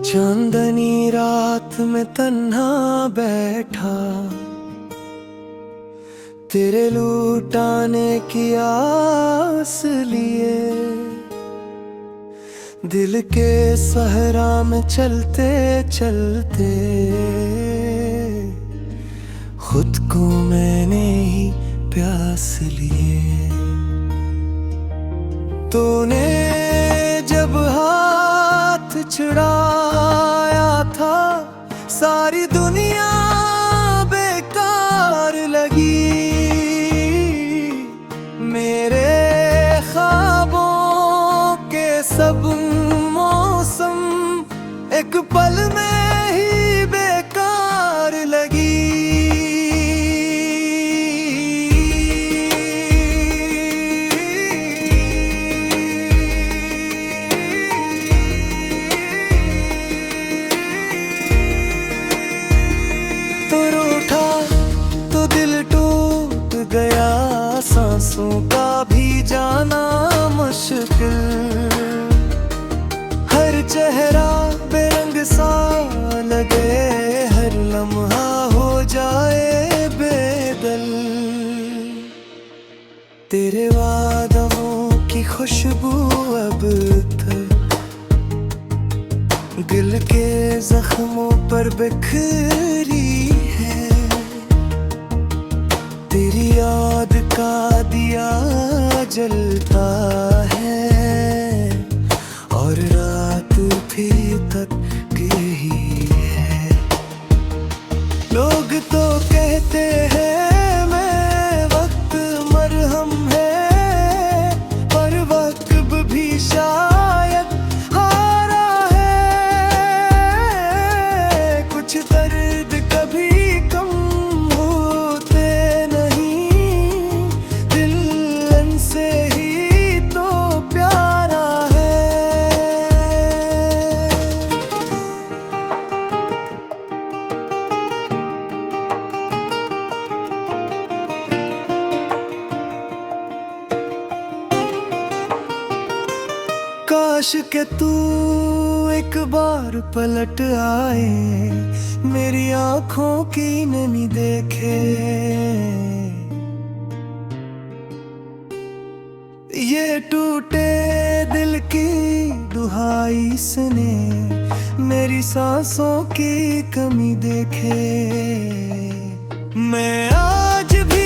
चांदनी रात में तन्हा बैठा, तेरे लुटाने की आस लिए, दिल के सहरा में चलते चलते खुद को मैंने ही प्यास लिए। तूने जब हाथ छुड़ाया था, सारी दुनिया बेकार लगी। मेरे ख्वाबों के सब मौसम एक पल में ही बेकार लगी। तो रूठा तो दिल टूट गया, सांसों का भी जाना मुश्किल। हर चेहरा बेरंग सा लगे, हर लम्हा हो जाए बेदल। तेरे वादों की खुशबू अब तक दिल के जख्मों पर बिखरी है। तेरी याद का दिया जलता है और रात भी तक ही है। लोग तो कहते हैं मैं वक्त मरहम है, पर वक्त भी शायद हारा है। कुछ दर्द कभी कम होते नहीं, दिल से ही तो प्यारा है। काश के तू एक बार पलट आए, मेरी आंखों की नमी देखे। ये टूटे दिल की दुहाई सुने, मेरी सांसों की कमी देखे। मैं आज भी